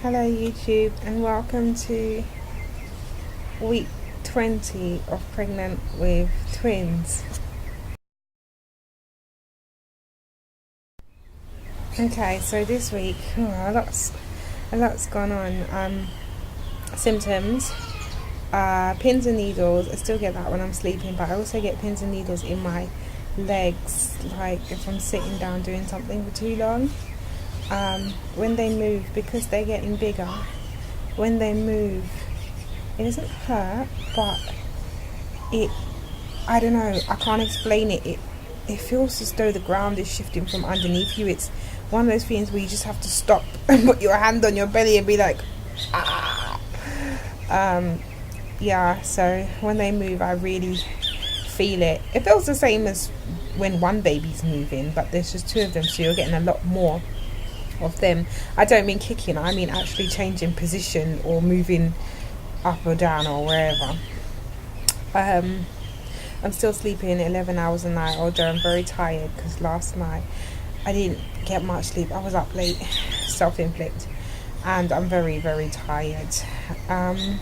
Hello YouTube, and welcome to week 20 of Pregnant with Twins. Okay, so this week, a lot's gone on. Symptoms, pins and needles. I still get that when I'm sleeping, but I also get pins and needles in my legs, like if I'm sitting down doing something for too long. When they move, because they're getting bigger, when they move, it doesn't hurt, but I don't know, I can't explain it. It feels as though the ground is shifting from underneath you. It's one of those things where you just have to stop and put your hand on your belly and be like, ah. Yeah, so when they move, I really feel it. It feels the same as when one baby's moving, but there's just two of them, so you're getting a lot more of them. I don't mean kicking, I mean actually changing position or moving up or down or wherever. I'm still sleeping 11 hours a night, although I'm very tired because last night I didn't get much sleep. I was up late, self-inflicted, and I'm very, very tired. The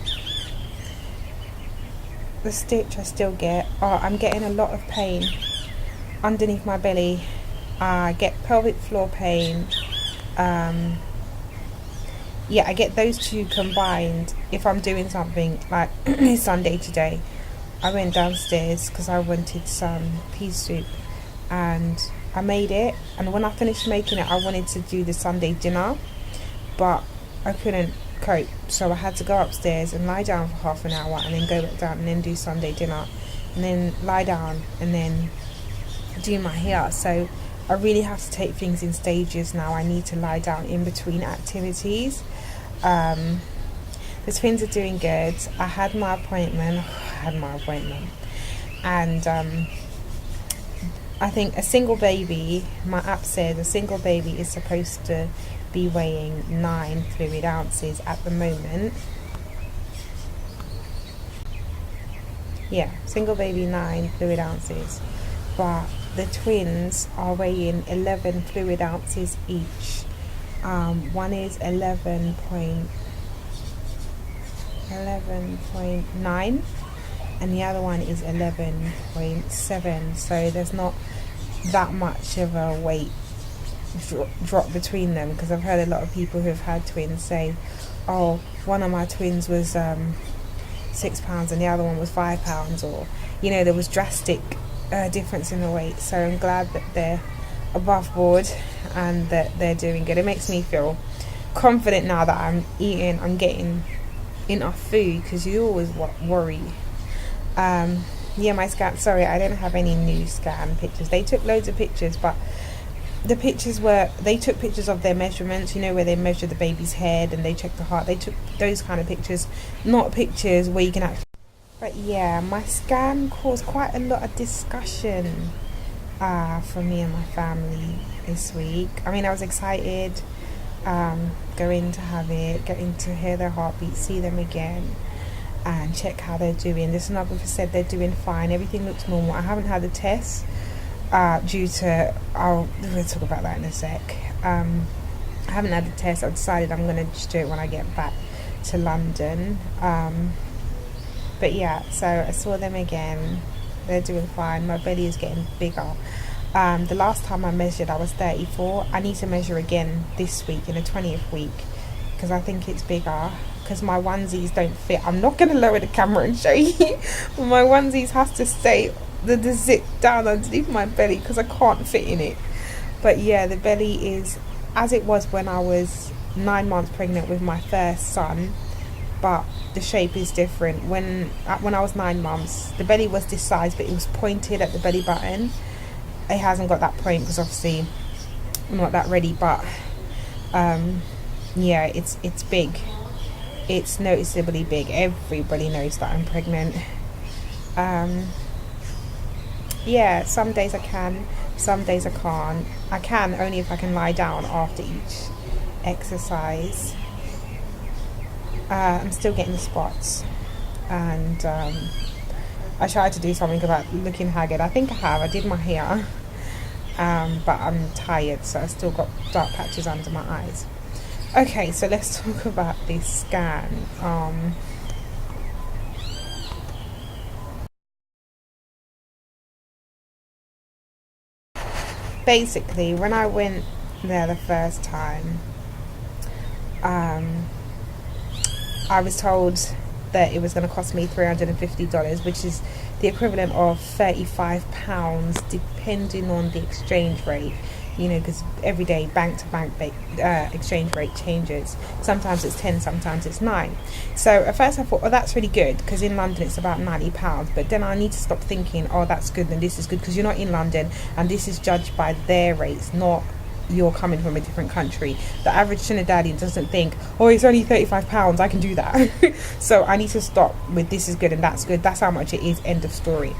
stitch I still get, I'm getting a lot of pain underneath my belly. I get pelvic floor pain. Yeah, I get those two combined if I'm doing something like Sunday today. I went downstairs because I wanted some pea soup and I made it, and when I finished making it I wanted to do the Sunday dinner, but I couldn't cope, so I had to go upstairs and lie down for half an hour and then go back down and then do Sunday dinner and then lie down and then do my hair. So I really have to take things in stages now. I need to lie down in between activities. The twins are doing good. I had my appointment, and I think a single baby, my app said a single baby is supposed to be weighing 9 fluid ounces at the moment. Yeah, single baby 9 fluid ounces, but the twins are weighing 11 fluid ounces each. One is 11.9 and the other one is 11.7, so there's not that much of a weight drop between them, because I've heard a lot of people who have had twins say, oh, one of my twins was 6 pounds and the other one was 5 pounds, or there was drastic difference in the weight. So I'm glad that they're above board and that they're doing good. It makes me feel confident now that I'm getting enough food, because you always worry. My scan, sorry, I don't have any new scan pictures. They took loads of pictures, but the pictures they took pictures of their measurements, where they measure the baby's head and they check the heart. They took those kind of pictures, not pictures where you can actually. But yeah, my scan caused quite a lot of discussion for me and my family this week. I mean, I was excited going to have it, getting to hear their heartbeat, see them again and check how they're doing. The sonographer said they're doing fine, everything looks normal. I haven't had the test due to, we'll talk about that in a sec. I haven't had the test. I've decided I'm going to just do it when I get back to London. But yeah, so I saw them again. They're doing fine. My belly is getting bigger. The last time I measured I was 34. I need to measure again this week in the 20th week because I think it's bigger, because my onesies don't fit. I'm not going to lower the camera and show you, but my onesies has to stay the zip down underneath my belly because I can't fit in it. But yeah, the belly is as it was when I was 9 months pregnant with my first son, but the shape is different. When I was 9 months, the belly was this size, but it was pointed at the belly button. It hasn't got that point because obviously I'm not that ready, but yeah, it's big. It's noticeably big. Everybody knows that I'm pregnant. Yeah, some days I can, some days I can't. I can only if I can lie down after each exercise. I'm still getting the spots, and I tried to do something about looking haggard. I think I have. I did my hair, but I'm tired, so I still got dark patches under my eyes. Okay, so let's talk about this scan. Basically, when I went there the first time, um, I was told that it was going to cost me $350, which is the equivalent of £35, depending on the exchange rate. You know, because every day bank to bank exchange rate changes. Sometimes it's 10, sometimes it's 9. So at first I thought, oh, that's really good, because in London it's about £90. But then I need to stop thinking, oh, that's good and this is good, because you're not in London and this is judged by their rates, not you're coming from a different country. The average Trinidadian doesn't think, oh, it's only £35, I can do that. So I need to stop with this is good and that's good. That's how much it is, end of story.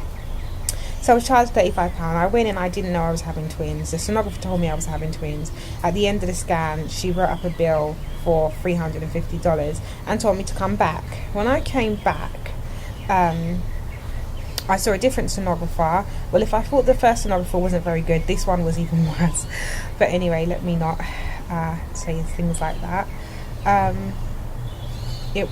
So I was charged £35. I went in, I didn't know I was having twins. The sonographer told me I was having twins. At the end of the scan, she wrote up a bill for $350 and told me to come back. When I came back, I saw a different sonographer. Well, if I thought the first sonographer wasn't very good, this one was even worse. But anyway, let me not say things like that. It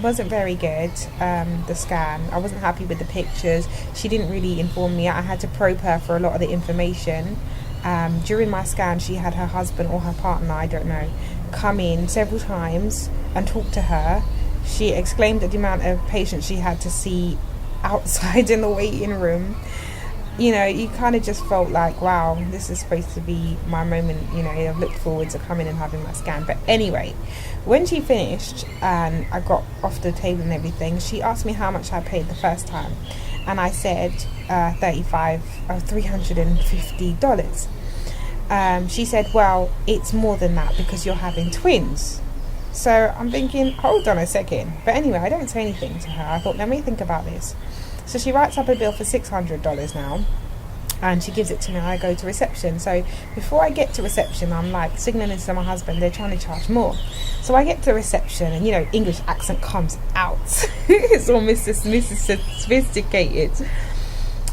wasn't very good, the scan. I wasn't happy with the pictures. She didn't really inform me. I had to probe her for a lot of the information. During my scan, she had her husband or her partner, I don't know, come in several times and talk to her. She exclaimed at the amount of patients she had to see outside in the waiting room. You know, you kind of just felt like, wow, this is supposed to be my moment. You know, I've looked forward to coming and having my scan. But anyway, when she finished and I got off the table and everything, she asked me how much I paid the first time, and I said $350. She said, well, it's more than that because you're having twins. So I'm thinking, hold on a second. But anyway, I don't say anything to her. I thought, let me think about this. So she writes up a bill for $600 now, and she gives it to me and I go to reception. So before I get to reception, I'm like signaling to my husband, they're trying to charge more. So I get to reception and, you know, English accent comes out. It's all Mrs. Sophisticated.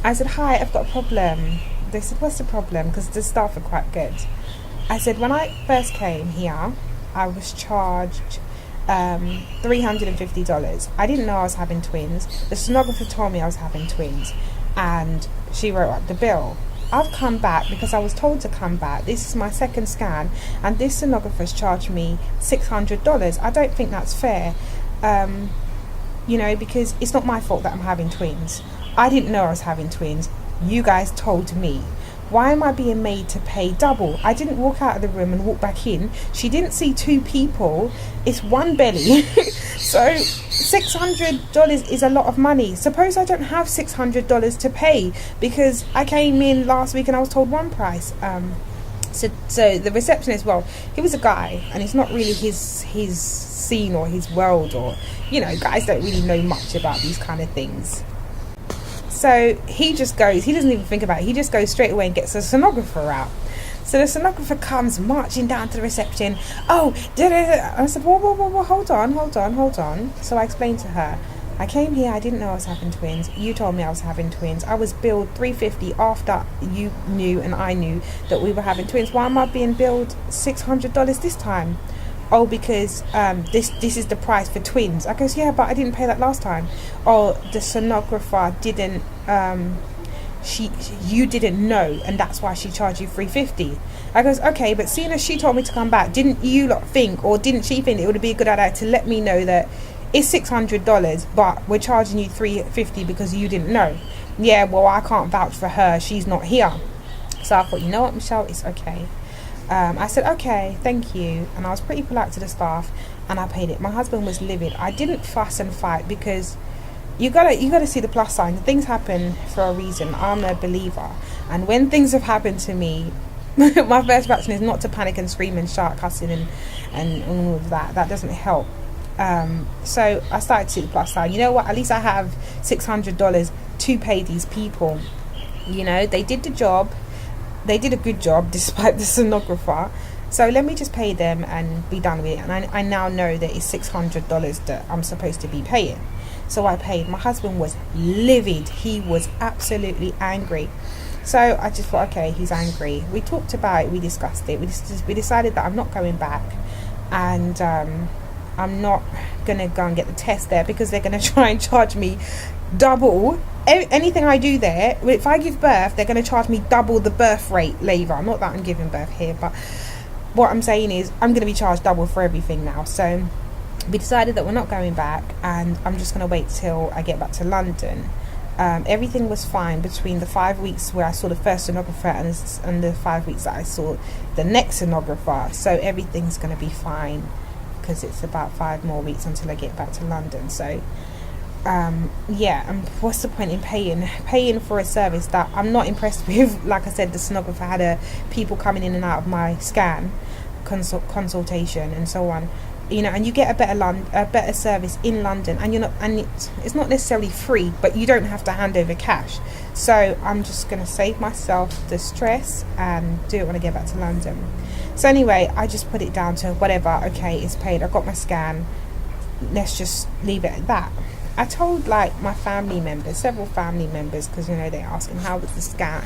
I said, hi, I've got a problem. They said, what's the problem? Because the staff are quite good. I said, when I first came here, I was charged $350. I didn't know I was having twins. The sonographer told me I was having twins, and she wrote up the bill. I've come back because I was told to come back. This is my second scan, and this sonographer's charged me $600. I don't think that's fair, you know, because it's not my fault that I'm having twins. I didn't know I was having twins. You guys told me. Why am I being made to pay double? I didn't walk out of the room and walk back in. She didn't see two people. It's one belly. So $600 is a lot of money. Suppose I don't have $600 to pay because I came in last week and I was told one price. So the receptionist, well, he was a guy and it's not really his scene or his world, or, you know, guys don't really know much about these kind of things. So he just goes, he doesn't even think about it, he just goes straight away and gets a sonographer out. So the sonographer comes marching down to the reception. Oh, I said, whoa, hold on. So I explained to her, I came here, I didn't know I was having twins. You told me I was having twins. I was billed $350 after you knew and I knew that we were having twins. Why am I being billed $600 this time? Oh, because this is the price for twins. I goes, yeah, but I didn't pay that last time. Oh, the sonographer didn't, you didn't know, and that's why she charged you $350. I goes, okay, but seeing as she told me to come back, didn't you lot think, or didn't she think it would be a good idea to let me know that it's $600, but we're charging you $350 because you didn't know? Yeah, well, I can't vouch for her. She's not here. So I thought, you know what, Michelle, it's okay. I said, okay, thank you. And I was pretty polite to the staff and I paid it. My husband was livid. I didn't fuss and fight because you gotta see the plus sign. Things happen for a reason. I'm a believer. And when things have happened to me, my first reaction is not to panic and scream and start cussing and all of that. That doesn't help. So I started to see the plus side. You know what? At least I have $600 to pay these people. You know, they did the job. They did a good job despite the sonographer. So let me just pay them and be done with it. And I now know that it's $600 that I'm supposed to be paying. So I paid. My husband was livid. He was absolutely angry. So I just thought, okay, he's angry. We talked about it. We discussed it. We decided that I'm not going back. and I'm not gonna go and get the test there because they're gonna try and charge me double anything I do there. If I give birth, they're going to charge me double the birth rate later. Not that I'm giving birth here, but what I'm saying is I'm going to be charged double for everything now. So we decided that we're not going back, and I'm just going to wait till I get back to London. Everything was fine between the 5 weeks where I saw the first sonographer and the 5 weeks that I saw the next sonographer. So everything's going to be fine because it's about 5 more weeks until I get back to London. So yeah, and what's the point in paying for a service that I'm not impressed with? Like I said, the sonographer had people coming in and out of my scan consultation and so on, you know, and you get a better service in London, and it's not necessarily free, but you don't have to hand over cash. So I'm just going to save myself the stress and do it when I get back to London. So anyway, I just put it down to whatever. Okay, it's paid, I got my scan, let's just leave it at that. I told like my family members, several family members, because you know they're asking how was the scan,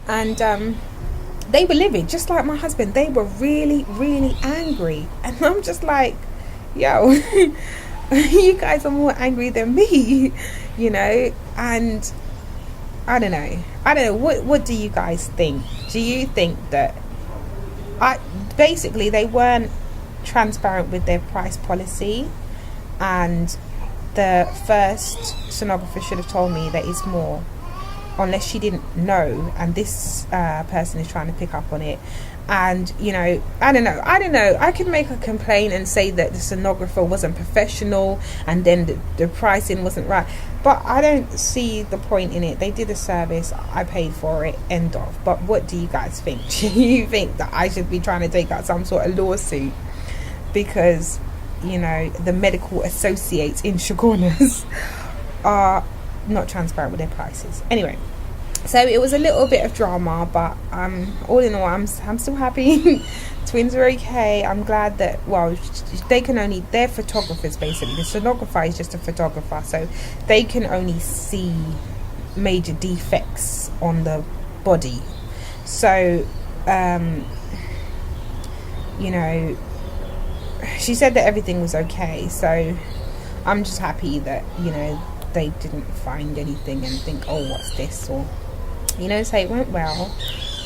and they were livid, just like my husband. They were really, really angry, and I'm just like, yo, you guys are more angry than me, you know. And I don't know. What do you guys think? Do you think that basically they weren't transparent with their price policy? And the first sonographer should have told me that it's more, unless she didn't know, and this person is trying to pick up on it. And you know, I don't know, I could make a complaint and say that the sonographer wasn't professional, and then the pricing wasn't right, but I don't see the point in it. They did a service, I paid for it, end of. But what do you guys think? Do you think that I should be trying to take out some sort of lawsuit because, you know, the medical associates in Chaguanas are not transparent with their prices? Anyway, so it was a little bit of drama, but all in all, I'm still happy. Twins are okay. I'm glad that, well, they're photographers basically. The sonographer is just a photographer, so they can only see major defects on the body. So you know, she said that everything was okay, so I'm just happy that, you know, they didn't find anything and think, oh, what's this, or, you know, so it went well.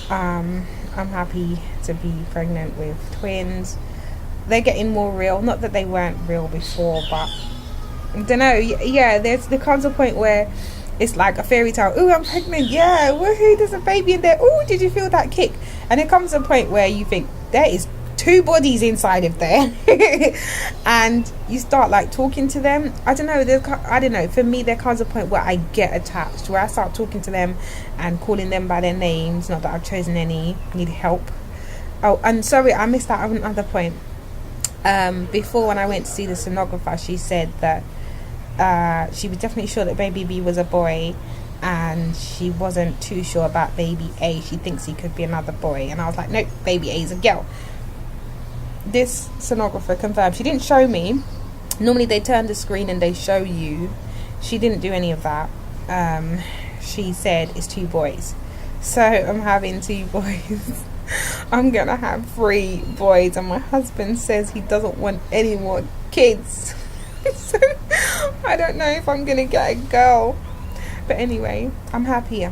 I'm happy to be pregnant with twins. They're getting more real, not that they weren't real before, but I don't know, yeah, there comes a point where it's like a fairy tale. Oh, I'm pregnant, yeah, woohoo, there's a baby in there. Oh, did you feel that kick? And it comes a point where you think there is 2 bodies inside of there. And you start like talking to them. I don't know, for me there comes a point where I get attached, where I start talking to them and calling them by their names. Not that I've chosen any. Need help. Oh, and sorry, I missed out on another point. Before, when I went to see the sonographer, she said that she was definitely sure that baby B was a boy, and she wasn't too sure about baby A. She thinks he could be another boy. And I was like, nope, baby A is a girl. This sonographer confirmed. She didn't show me. Normally they turn the screen and they show you. She didn't do any of that. She said it's 2 boys. So I'm having 2 boys. I'm gonna have 3 boys, and my husband says he doesn't want any more kids. So I don't know if I'm gonna get a girl. But anyway, I'm happy.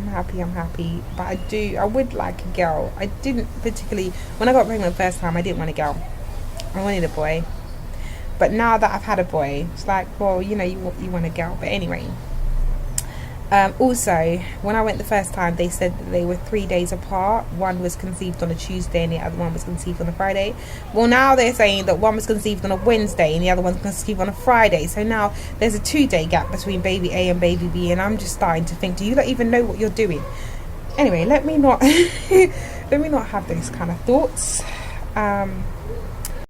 But I would like a girl. I didn't particularly, when I got pregnant the first time, I didn't want a girl. I wanted a boy. But now that I've had a boy, it's like, well, you know, you want a girl. But anyway, also, when I went the first time, they said that they were 3 days apart. One was conceived on a Tuesday and the other one was conceived on a Friday. Well, now they're saying that one was conceived on a Wednesday and the other one's conceived on a Friday. So now there's a 2-day gap between baby A and baby B, and I'm just starting to think, do you not even know what you're doing? Anyway, let me not have those kind of thoughts.